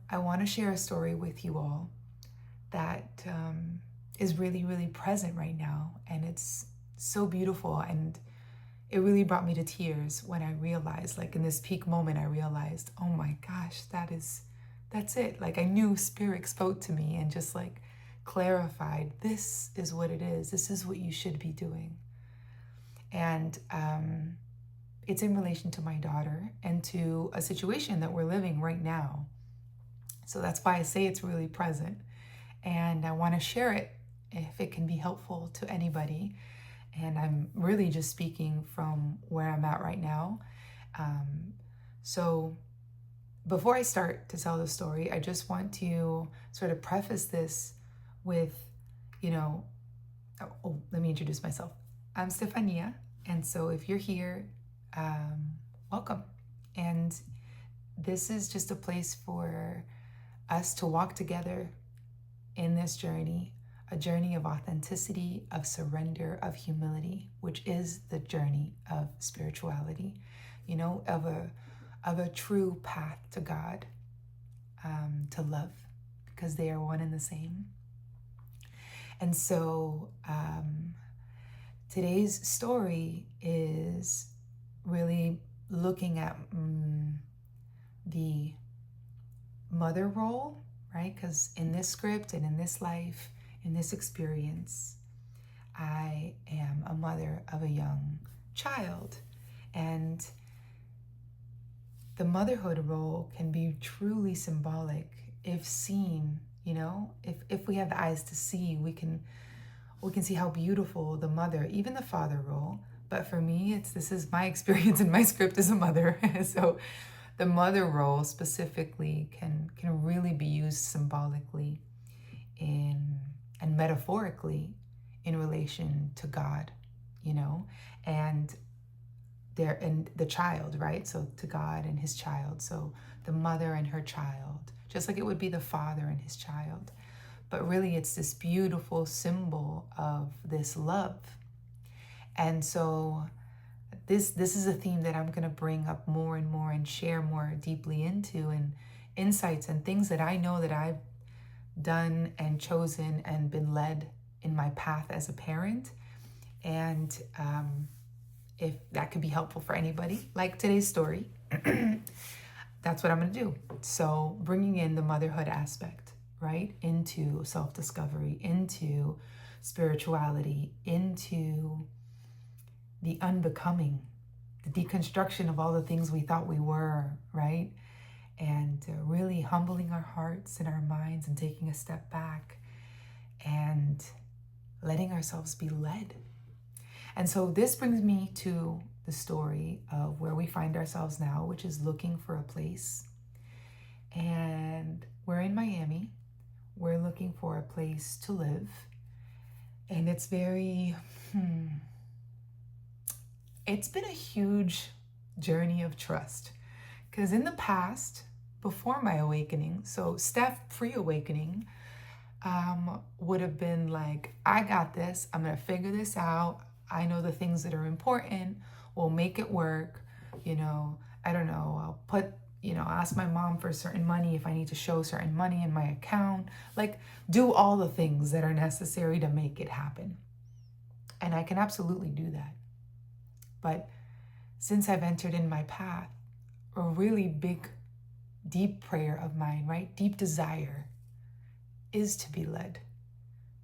I want to share a story with you all that is really, really present right now. And it's so beautiful. And it really brought me to tears when I realized, like in this peak moment, I realized, oh my gosh, that's it. Like I knew Spirit spoke to me and just like clarified, this is what it is. This is what you should be doing. And it's in relation to my daughter and to a situation that we're living right now. So that's why I say it's really present. And I want to share it if it can be helpful to anybody. And I'm really just speaking from where I'm at right now. So before I start to tell the story, I just want to sort of preface this with, let me introduce myself. I'm Stefania. And so if you're here, welcome. And this is just a place for us to walk together in this journey, a journey of authenticity, of surrender, of humility, which is the journey of spirituality, of a true path to God, to love, because they are one and the same. And so today's story is really looking at the mother role, right? Because in this script and in this life, in this experience, I am a mother of a young child. And the motherhood role can be truly symbolic if seen, if we have the eyes to see, we can see how beautiful the mother, even the father role. But for me, this is my experience in my script as a mother. So the mother role specifically can really be used symbolically and metaphorically in relation to God, and the child, right? So to God and his child. So the mother and her child, just like it would be the father and his child. But really it's this beautiful symbol of this love. And so this is a theme that I'm going to bring up more and more and share more deeply into, and insights and things that I know that I've done and chosen and been led in my path as a parent. And if that could be helpful for anybody, like today's story, that's what I'm going to do. So bringing in the motherhood aspect, right, into self-discovery, into spirituality, into the unbecoming, the deconstruction of all the things we thought we were, right? And really humbling our hearts and our minds and taking a step back and letting ourselves be led. And so this brings me to the story of where we find ourselves now, which is looking for a place. And we're in Miami. We're looking for a place to live. And it's very, it's been a huge journey of trust. Because in the past, before my awakening, so Steph pre-awakening, would have been like, I got this, I'm gonna figure this out. I know the things that are important, we'll make it work. I don't know, I'll put, ask my mom for certain money if I need to show certain money in my account, like do all the things that are necessary to make it happen. And I can absolutely do that. But since I've entered in my path, a really big, deep prayer of mine, right? Deep desire is to be led,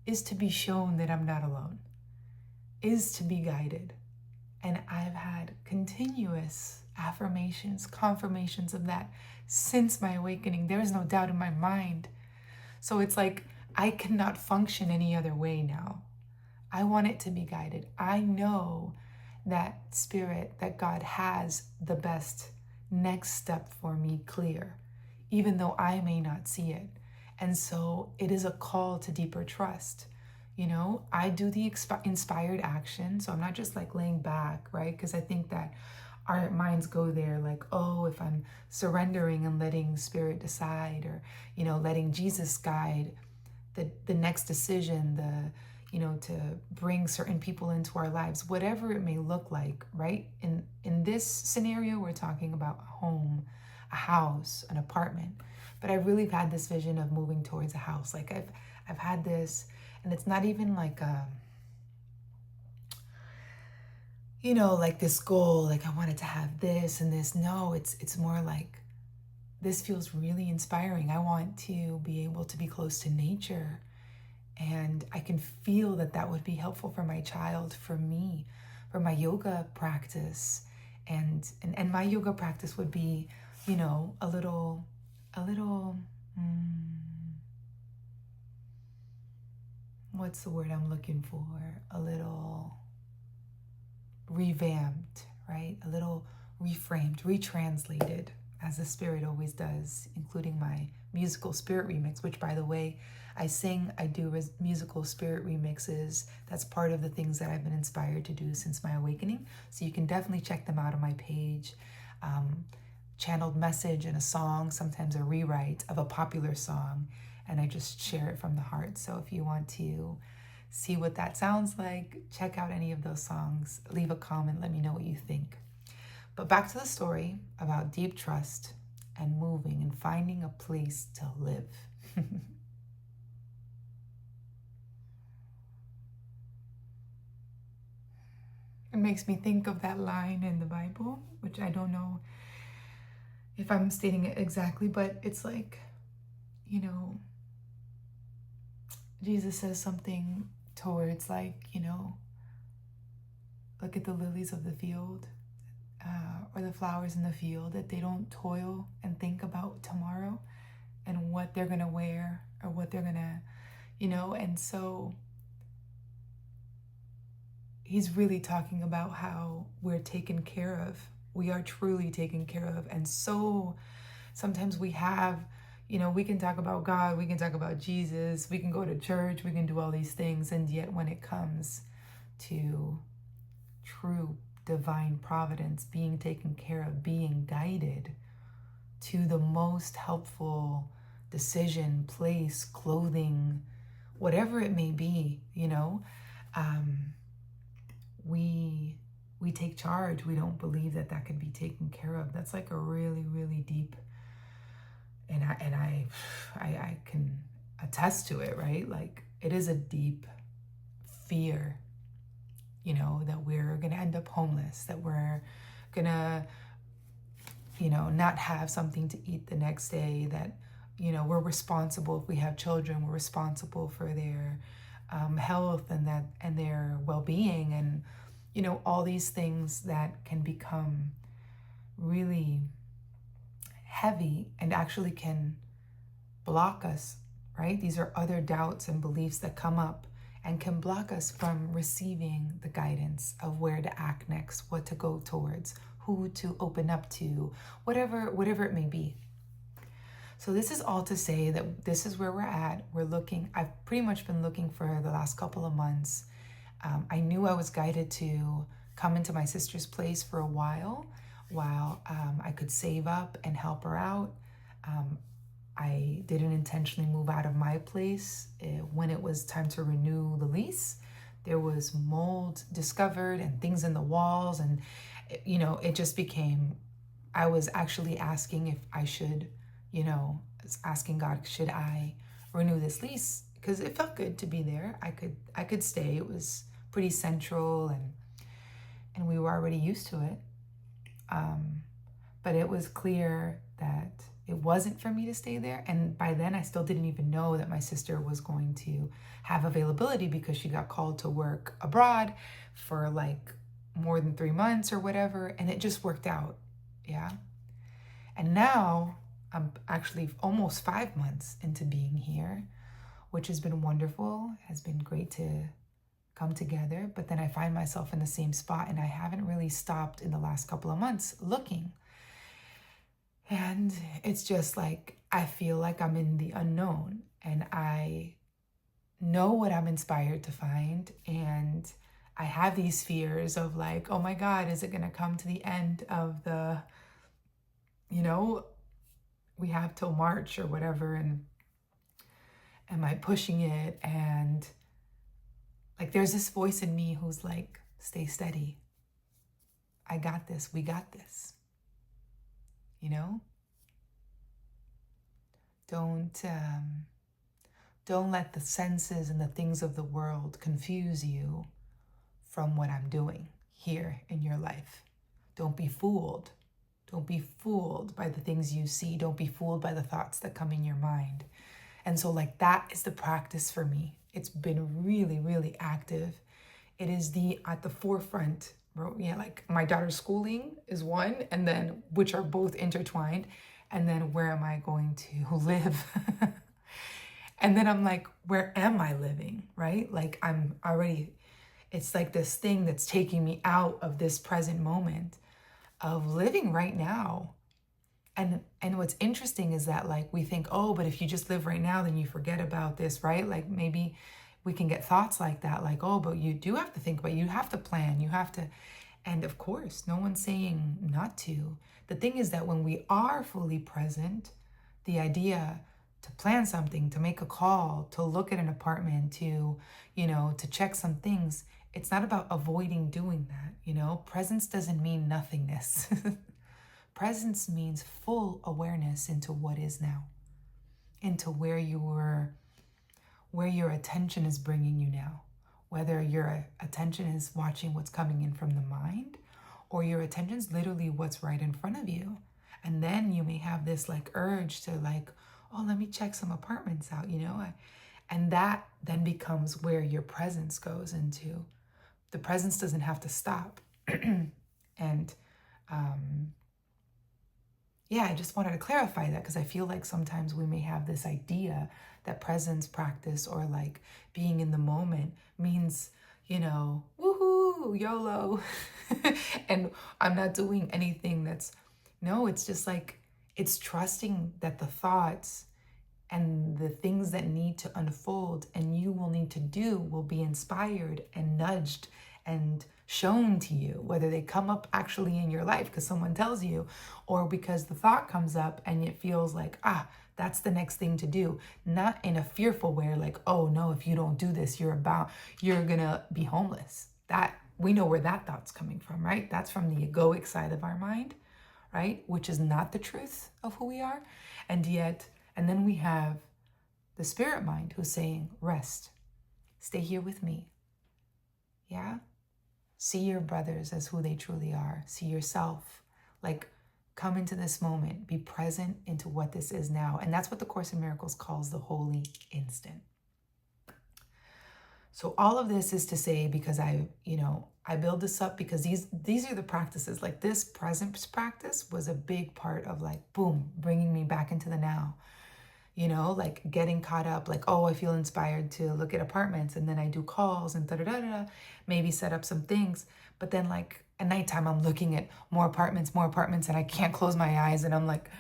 is to be shown that I'm not alone, is to be guided. And I've had continuous affirmations, confirmations of that since my awakening. There is no doubt in my mind. So it's like, I cannot function any other way now. I want it to be guided. I know that Spirit, that God has the best next step for me clear, even though I may not see it. And so it is a call to deeper trust. I do the inspired action. So I'm not just like laying back, right? Because I think that our minds go there like, oh, if I'm surrendering and letting Spirit decide, or, letting Jesus guide the next decision, to bring certain people into our lives, whatever it may look like, right? In this scenario, we're talking about a home, a house, an apartment. But I really had this vision of moving towards a house. Like I've had this, and it's not even like like this goal, like I wanted to have this and this. No, it's more like this feels really inspiring. I want to be able to be close to nature, and I can feel that that would be helpful for my child, for me, for my yoga practice. And my yoga practice would be, a little, what's the word I'm looking for? A little revamped, right? A little reframed, retranslated, as the Spirit always does, including my musical Spirit remix, which, by the way, I do musical Spirit remixes. That's part of the things that I've been inspired to do since my awakening. So you can definitely check them out on my page. Channeled message in a song, sometimes a rewrite of a popular song, and I just share it from the heart. So if you want to see what that sounds like, check out any of those songs, leave a comment, let me know what you think. But back to the story about deep trust and moving and finding a place to live. It makes me think of that line in the Bible, which I don't know if I'm stating it exactly, but it's like, Jesus says something towards like, look at the lilies of the field, or the flowers in the field, that they don't toil and think about tomorrow and what they're going to wear or what they're going to, and so he's really talking about how we're taken care of. We are truly taken care of. And so sometimes we have, we can talk about God, we can talk about Jesus, we can go to church, we can do all these things. And yet when it comes to true divine providence, being taken care of, being guided to the most helpful decision, place, clothing, whatever it may be, we take charge. We don't believe that could be taken care of. That's like a really, really deep, and I can attest to it, right? Like it is a deep fear, that we're gonna end up homeless, that we're gonna, not have something to eat the next day, that, we're responsible. If we have children, we're responsible for their health and their well-being, and all these things that can become really heavy and actually can block us, right? These are other doubts and beliefs that come up and can block us from receiving the guidance of where to act next, what to go towards, who to open up to, whatever it may be. So this is all to say that this is where we're at. I've pretty much been looking for the last couple of months. I knew I was guided to come into my sister's place for a while I could save up and help her out. I didn't intentionally move out of my place. When it was time to renew the lease, there was mold discovered and things in the walls, and it just became, I was actually asking if I should, asking God, should I renew this lease? Because it felt good to be there. I could stay. It was pretty central, and we were already used to it. But it was clear that it wasn't for me to stay there. And by then I still didn't even know that my sister was going to have availability, because she got called to work abroad for like more than 3 months or whatever. And it just worked out. Yeah. And now I'm actually almost 5 months into being here, which has been wonderful, has been great to come together. But then I find myself in the same spot, and I haven't really stopped in the last couple of months looking. And it's just like, I feel like I'm in the unknown, and I know what I'm inspired to find. And I have these fears of like, oh my God, is it going to come to the end of the, we have till March or whatever. And am I pushing it? And like, there's this voice in me who's like, stay steady. I got this. We got this. Don't let the senses and the things of the world confuse you from what I'm doing here in your life. Don't be fooled. Don't be fooled by the things you see. Don't be fooled by the thoughts that come in your mind. And so like that is the practice for me. It's been really, really active. It is at the forefront. Yeah, like my daughter's schooling is one, and then which are both intertwined. And then where am I going to live? And then I'm like, where am I living? Right? Like I'm already, it's like this thing that's taking me out of this present moment of living right now. And what's interesting is that like we think, oh, but if you just live right now, then you forget about this, right? Like maybe we can get thoughts like that, like, oh, but you do have to think about it. You have to plan, you have to. And of course, no one's saying not to. The thing is that when we are fully present, the idea to plan something, to make a call, to look at an apartment, to, to check some things, it's not about avoiding doing that, Presence doesn't mean nothingness. Presence means full awareness into what is now, into where your attention is bringing you now. Whether your attention is watching what's coming in from the mind, or your attention's literally what's right in front of you. And then you may have this like urge to like, oh, let me check some apartments out, and that then becomes where your presence goes into. The presence doesn't have to stop. And yeah, I just wanted to clarify that because I feel like sometimes we may have this idea that presence practice or like being in the moment means, woohoo, YOLO. And I'm not doing anything no, it's just like, it's trusting that the thoughts and the things that need to unfold and you will need to do will be inspired and nudged and shown to you, whether they come up actually in your life because someone tells you, or because the thought comes up and it feels like, that's the next thing to do. Not in a fearful way, like, oh no, if you don't do this, you're gonna be homeless. That we know where that thought's coming from, right? That's from the egoic side of our mind, right? Which is not the truth of who we are. And then we have the spirit mind who's saying, rest, stay here with me. Yeah? See your brothers as who they truly are. See yourself. Like, come into this moment. Be present into what this is now. And that's what the Course in Miracles calls the holy instant. So all of this is to say, because I build this up because these are the practices. Like this presence practice was a big part of like, boom, bringing me back into the now. Like getting caught up, like, oh, I feel inspired to look at apartments, and then I do calls and maybe set up some things. But then like at nighttime, I'm looking at more apartments, and I can't close my eyes, and I'm like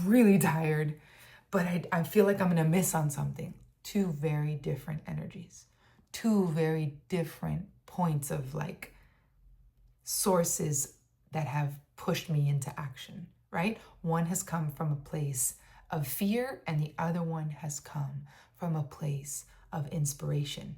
really tired, but I feel like I'm gonna miss on something. Two very different energies, two very different points of like sources that have pushed me into action, right? One has come from a place of fear, and the other one has come from a place of inspiration.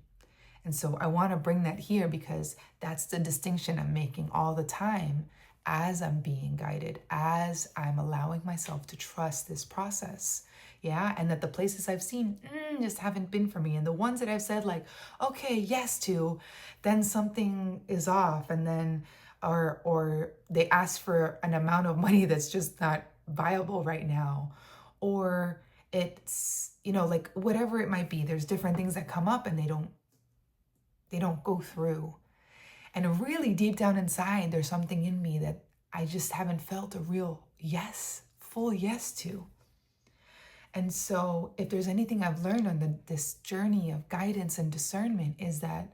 And so I want to bring that here because that's the distinction I'm making all the time as I'm being guided, as I'm allowing myself to trust this process. Yeah, and that the places I've seen just haven't been for me. And the ones that I've said like, okay, yes to, then something is off, and then or they ask for an amount of money that's just not viable right now. Or it's, like whatever it might be, there's different things that come up and they don't go through. And really deep down inside, there's something in me that I just haven't felt a real yes, full yes to. And so if there's anything I've learned on this journey of guidance and discernment is that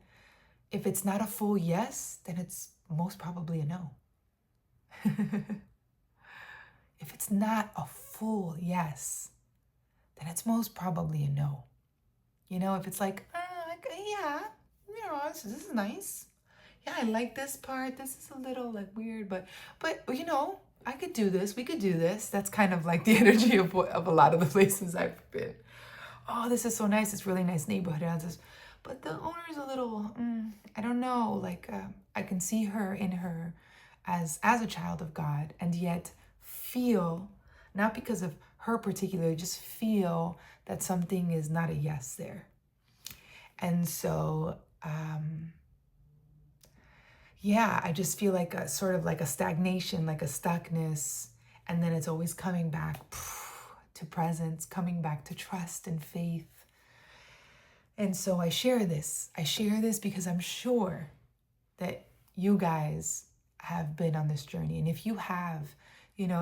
if it's not a full yes, then it's most probably a no. If it's not a full yes, then it's most probably a no. If it's like, yeah, this is nice. Yeah, I like this part. This is a little like weird, but I could do this. We could do this. That's kind of like the energy of a lot of the places I've been. Oh, this is so nice. It's really nice neighborhood. But the owner's a little, I don't know. Like I can see her in her as a child of God, and yet feel, not because of her particularly just feel that something is not a yes there. And so, yeah, I just feel like a sort of like a stagnation, like a stuckness. And then it's always coming back to presence, coming back to trust and faith. And so I share this. I share this because I'm sure that you guys have been on this journey. And if you have,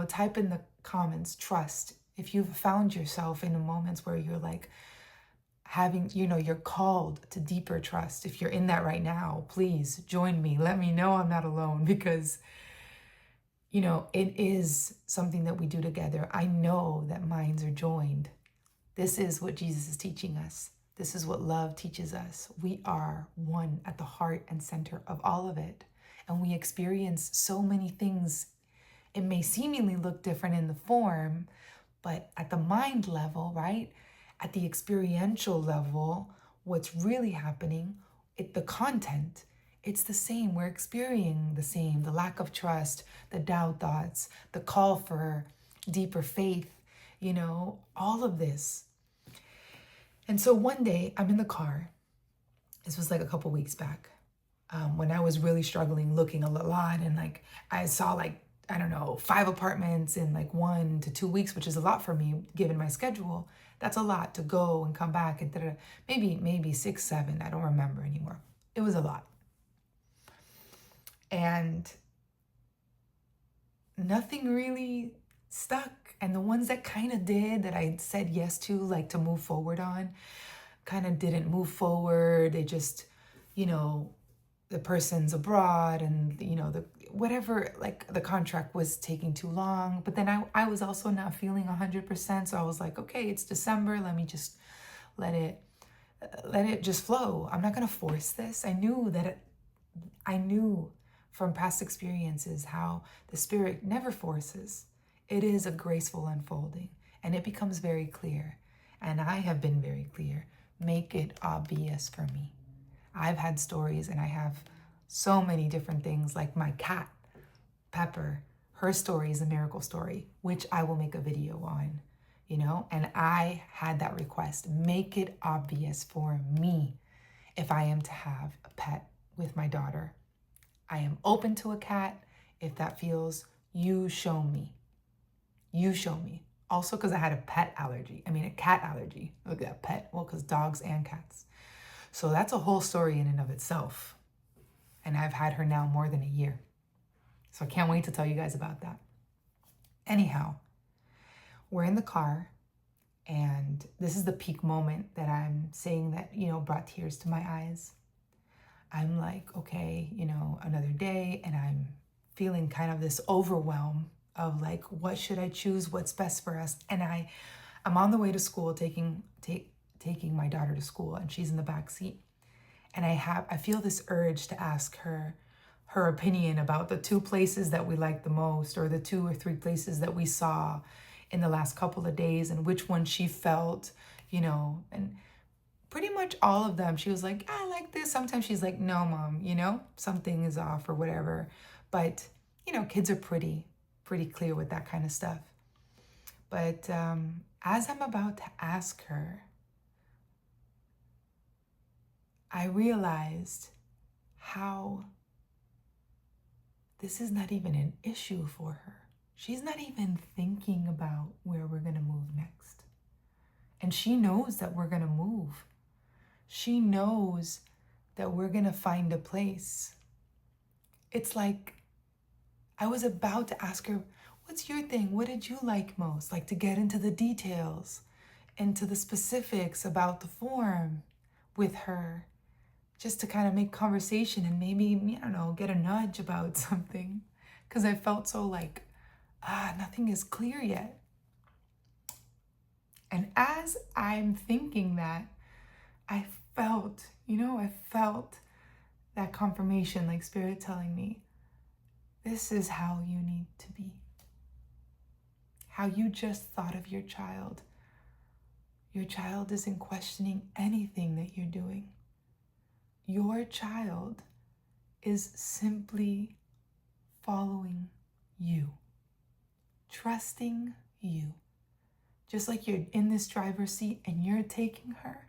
type in the comments, trust. If you've found yourself in the moments where you're like having, you're called to deeper trust. If you're in that right now, please join me. Let me know I'm not alone, because, it is something that we do together. I know that minds are joined. This is what Jesus is teaching us. This is what love teaches us. We are one at the heart and center of all of it. And we experience so many things. It may seemingly look different in the form, but at the mind level, right? At the experiential level, what's really happening, the content, it's the same. We're experiencing the same. The lack of trust, the doubt thoughts, the call for deeper faith, all of this. And so one day I'm in the car. This was like a couple weeks back, when I was really struggling, looking a lot. And like, I saw like, I don't know, 5 apartments in like 1 to 2 weeks, which is a lot for me given my schedule. That's a lot to go and come back and maybe 6, 7. I don't remember anymore. It was a lot. And nothing really stuck. And the ones that kind of did, that I said yes to, like to move forward on, kind of didn't move forward. They just, the person's abroad and, the whatever, like the contract was taking too long. But then I was also not feeling 100%. So I was like, okay, it's December. Let me just let it just flow. I'm not going to force this. I knew from past experiences how the Spirit never forces. It is a graceful unfolding, and it becomes very clear. And I have been very clear. Make it obvious for me. I've had stories, and I have so many different things, like my cat, Pepper. Her story is a miracle story, which I will make a video on, and I had that request. Make it obvious for me if I am to have a pet with my daughter. I am open to a cat if that feels, you show me. You show me. Also, because I had a cat allergy. Look at that, pet. Well, because dogs and cats. So that's a whole story in and of itself. And I've had her now more than a year. So I can't wait to tell you guys about that. Anyhow, we're in the car. And this is the peak moment that I'm saying that, brought tears to my eyes. I'm like, okay, another day. And I'm feeling kind of this overwhelm of like, what should I choose? What's best for us? And I'm on the way to school, taking my daughter to school, and she's in the back seat. And I feel this urge to ask her opinion about the 2 places that we like the most, or the 2 or 3 places that we saw in the last couple of days, and which one she felt, and pretty much all of them. She was like, I like this. Sometimes she's like, no, Mom, something is off or whatever. But, kids are pretty clear with that kind of stuff. But as I'm about to ask her, I realized how this is not even an issue for her. She's not even thinking about where we're going to move next. And she knows that we're going to move. She knows that we're going to find a place. It's like I was about to ask her, what's your thing? What did you like most? Like, to get into the details, into the specifics about the form with her, just to kind of make conversation and maybe, get a nudge about something. Because I felt so like, nothing is clear yet. And as I'm thinking that, I felt that confirmation, like Spirit telling me, this is how you need to be. How you just thought of your child. Your child isn't questioning anything that you're doing. Your child is simply following you, trusting you, Just like you're in this driver's seat and you're taking her,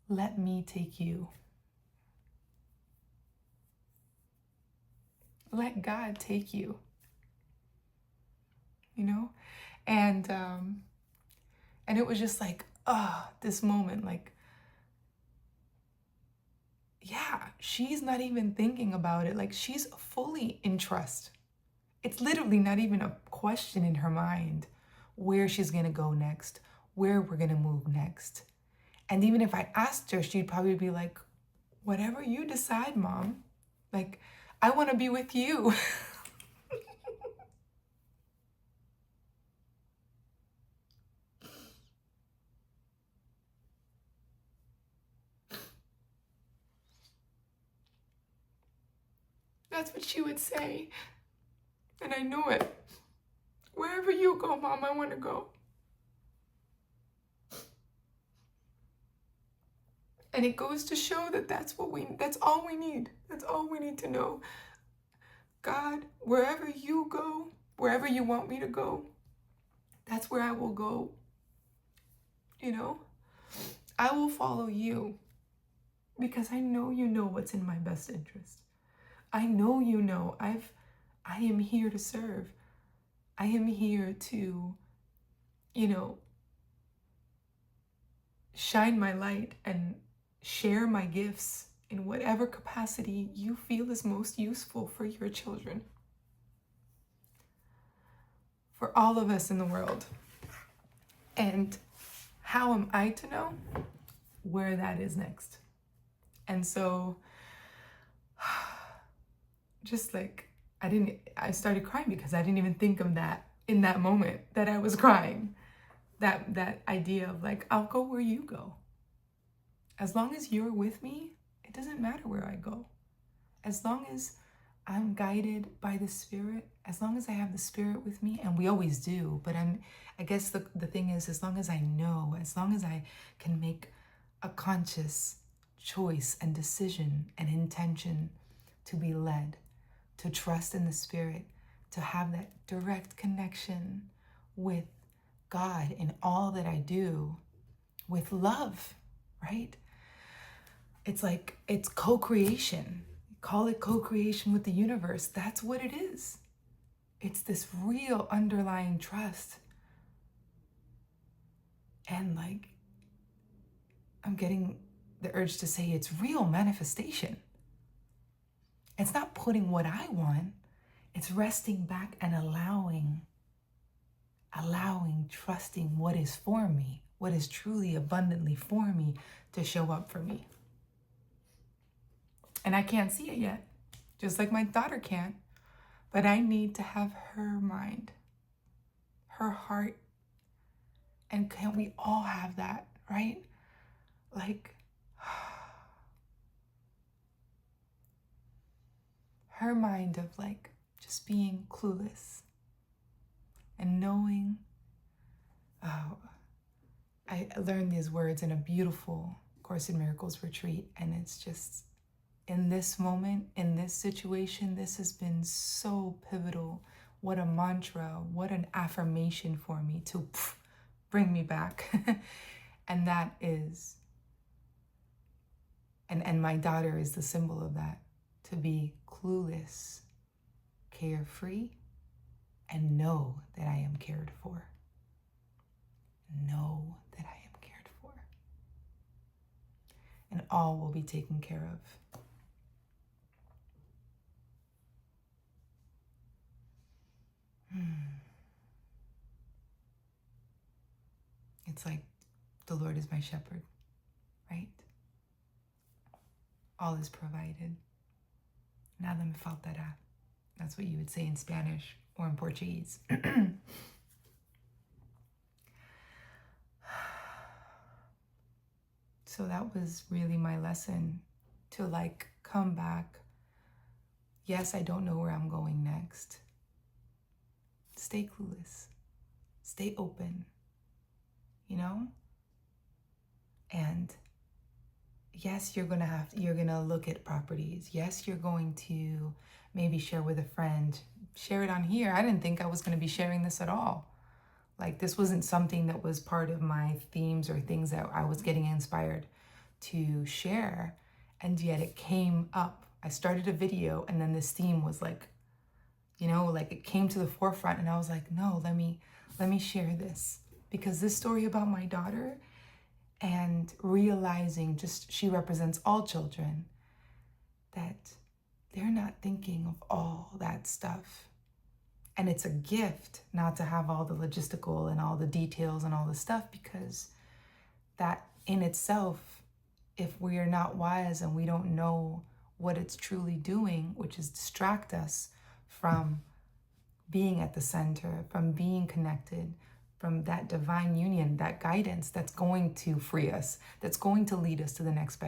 let me take you. Let God take you. You know? And it was just like, this moment, like, yeah, she's not even thinking about it. Like, she's fully in trust. It's literally not even a question in her mind where she's going to go next, where we're going to move next. And even if I asked her, she'd probably be like, whatever you decide, Mom. Like, I want to be with you. That's what she would say. And I knew it. Wherever you go, Mom, I want to go. And it goes to show that that's all we need. That's all we need to know. God, wherever you go, wherever you want me to go, that's where I will go. You know, I will follow you because I know you know what's in my best interest. I know you know I am here to serve. I am here to, shine my light and share my gifts in whatever capacity you feel is most useful for your children. For all of us in the world. And how am I to know where that is next? And so, just like, I started crying because I didn't even think of that in that moment that I was crying. That idea of like, I'll go where you go. As long as you're with me, it doesn't matter where I go. As long as I'm guided by the Spirit, as long as I have the Spirit with me, and we always do, but I guess the thing is, as long as I know, as long as I can make a conscious choice and decision and intention to be led, to trust in the Spirit, to have that direct connection with God in all that I do, with love, right? It's like, it's co-creation. Call it co-creation with the universe. That's what it is. It's this real underlying trust. And like, I'm getting the urge to say it's real manifestation. It's not putting what I want. It's resting back and allowing, trusting what is for me, what is truly abundantly for me to show up for me. And I can't see it yet, just like my daughter can't, but I need to have her mind, her heart. And can't we all have that, right? Like, her mind of like just being clueless and knowing. I learned these words in a beautiful Course in Miracles retreat, and it's just, in this moment, in this situation, this has been so pivotal. What a mantra, what an affirmation for me to bring me back. And that is, and my daughter is the symbol of that, to be clueless, carefree, and know that I am cared for. Know that I am cared for. And all will be taken care of. It's like the Lord is my shepherd, right? All is provided. Nada me faltará. That's what you would say in Spanish or in Portuguese. So that was really my lesson, to like come back. Yes, I don't know where I'm going next. Stay clueless. Stay open. And yes, you're gonna look at properties. Yes, you're going to maybe share with a friend. Share it on here. I didn't think I was gonna be sharing this at all. Like, this wasn't something that was part of my themes or things that I was getting inspired to share. And yet it came up. I started a video and then this theme was like, like it came to the forefront, and I was like, no, let me share this, because this story about my daughter, and realizing just she represents all children, that they're not thinking of all that stuff. And it's a gift not to have all the logistical and all the details and all the stuff, because that in itself, if we are not wise and we don't know what it's truly doing, which is distract us from being at the center, from being connected, from that divine union, that guidance that's going to free us, that's going to lead us to the next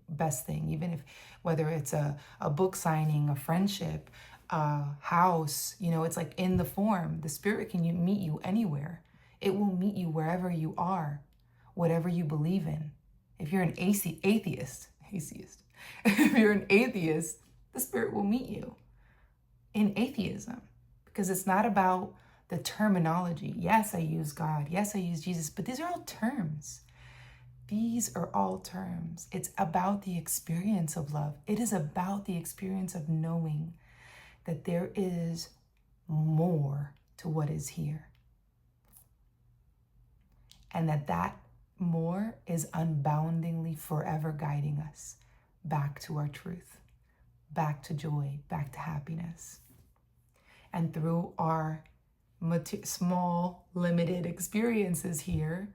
best thing, even if, whether it's a book signing, a friendship, a house, it's like in the form. The Spirit can meet you anywhere. It will meet you wherever you are, whatever you believe in. If you're an atheist, if you're an atheist, the Spirit will meet you in atheism, because it's not about the terminology. Yes, I use God. Yes, I use Jesus, but these are all terms. These are all terms. It's about the experience of love. It is about the experience of knowing that there is more to what is here. And that more is unboundingly forever guiding us back to our truth, back to joy, back to happiness. And through our small, limited experiences here,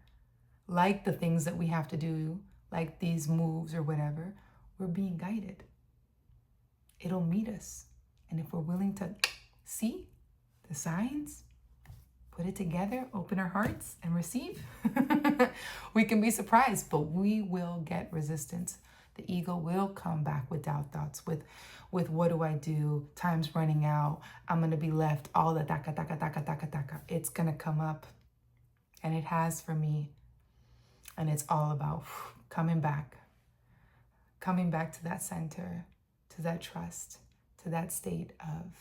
like the things that we have to do, like these moves or whatever, we're being guided. It'll meet us. And if we're willing to see the signs, put it together, open our hearts and receive, we can be surprised, but we will get resistance. The ego will come back with doubt thoughts, with what do I do? Time's running out. I'm going to be left. All the taka. It's going to come up. And it has for me. And it's all about coming back to that center, to that trust, to that state of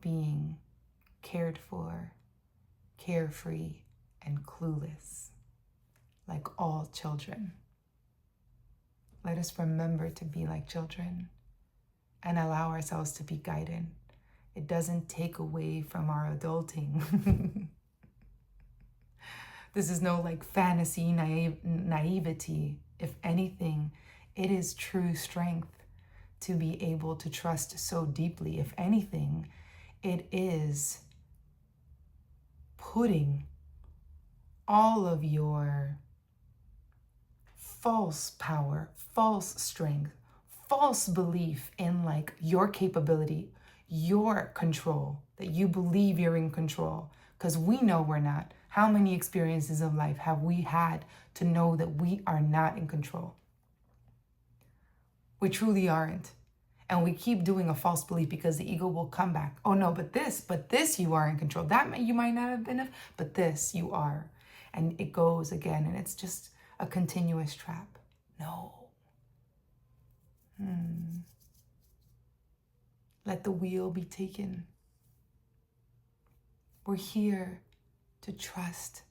being cared for, carefree, and clueless, like all children. Let us remember to be like children and allow ourselves to be guided. It doesn't take away from our adulting. This is no like fantasy, naivety. If anything, it is true strength to be able to trust so deeply. If anything, it is putting all of your false power, false strength, false belief in like your capability, your control, that you believe you're in control, because we know we're not. How many experiences of life have we had to know that we are not in control? We truly aren't. And we keep doing a false belief because the ego will come back. Oh no, but this you are in control. That you might not have been, but this you are. And it goes again, and it's just a continuous trap. No. Let the wheel be taken. We're here to trust.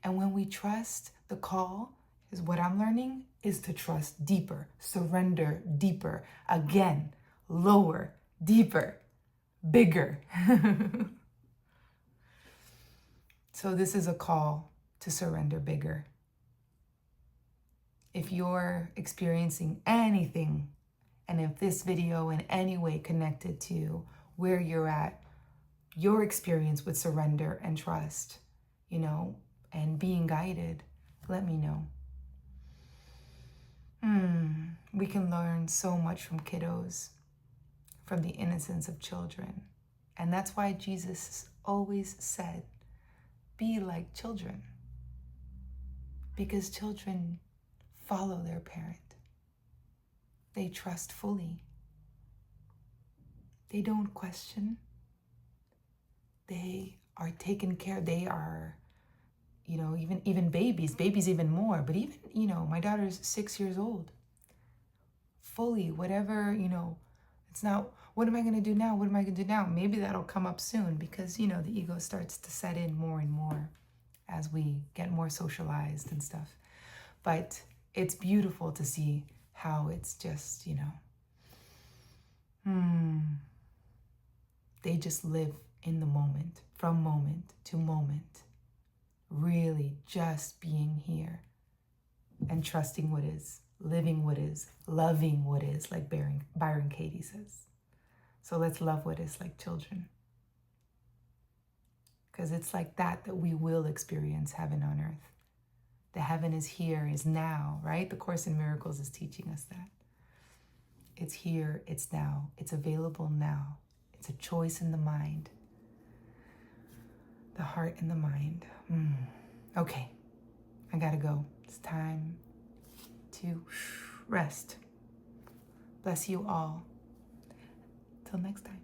And when we trust, the call is, what I'm learning is to trust deeper, surrender deeper, again, lower, deeper, bigger. So this is a call to surrender bigger. If you're experiencing anything, and if this video in any way connected to where you're at, your experience with surrender and trust, and being guided, let me know. We can learn so much from kiddos, from the innocence of children. And that's why Jesus always said, be like children. Because children follow their parent. They trust fully. They don't question. They are taken care. They are, even babies even more. But even, my daughter's 6 years old. Fully, whatever, it's not what am I going to do now? What am I going to do now? Maybe that'll come up soon because, you know, the ego starts to set in more and more as we get more socialized and stuff. But it's beautiful to see how it's just, you know, they just live in the moment, from moment to moment, really just being here and trusting what is, living what is, loving what is, like Byron Katie says. So let's love what is like children. Because it's like that we will experience heaven on earth. The heaven is here, is now, right? The Course in Miracles is teaching us that. It's here, it's now, it's available now. It's a choice in the mind. The heart and the mind. Okay, I gotta go. It's time to rest. Bless you all. Till next time.